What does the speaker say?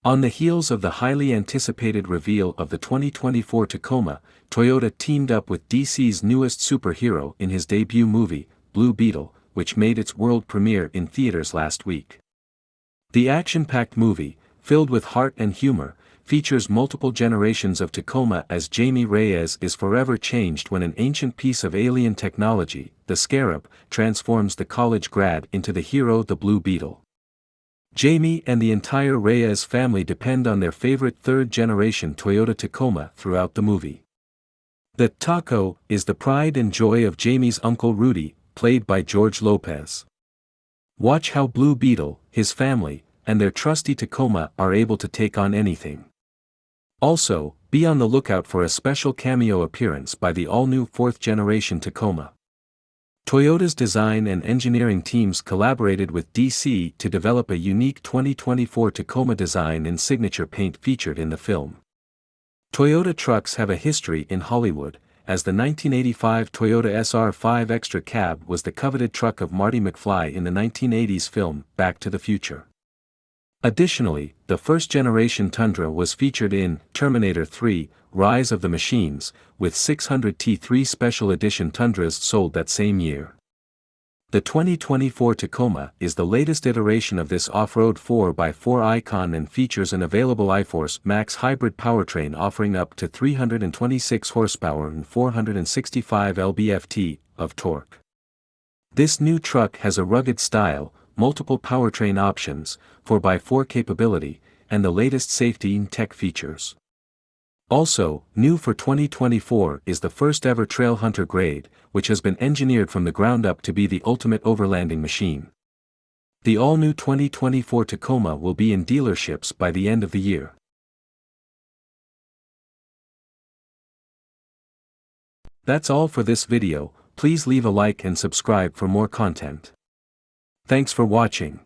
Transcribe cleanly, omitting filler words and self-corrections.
On the heels of the highly anticipated reveal of the 2024 Tacoma, Toyota teamed up with DC's newest superhero in his debut movie, Blue Beetle, which made its world premiere in theaters last week. The action-packed movie, filled with heart and humor, features multiple generations of Tacoma as Jaime Reyes is forever changed when an ancient piece of alien technology, the Scarab, transforms the college grad into the hero the Blue Beetle. Jaime and the entire Reyes family depend on their favorite third-generation Toyota Tacoma throughout the movie. The Taco is the pride and joy of Jaime's uncle Rudy, played by George Lopez. Watch how Blue Beetle, his family, and their trusty Tacoma are able to take on anything. Also, be on the lookout for a special cameo appearance by the all-new fourth-generation Tacoma. Toyota's design and engineering teams collaborated with DC to develop a unique 2024 Tacoma design and signature paint featured in the film. Toyota trucks have a history in Hollywood, as the 1985 Toyota SR5 Extra Cab was the coveted truck of Marty McFly in the 1980s film Back to the Future. Additionally, the first-generation Tundra was featured in Terminator 3: Rise of the Machines, with 600 T3 Special Edition Tundras sold that same year. The 2024 Tacoma is the latest iteration of this off-road 4x4 icon and features an available iForce Max hybrid powertrain offering up to 326 horsepower and 465 lb-ft of torque. This new truck has a rugged style, multiple powertrain options, 4x4 capability, and the latest safety and tech features. Also, new for 2024 is the first-ever Trailhunter grade, which has been engineered from the ground up to be the ultimate overlanding machine. The all-new 2024 Tacoma will be in dealerships by the end of the year. That's all for this video. Please leave a like and subscribe for more content. Thanks for watching.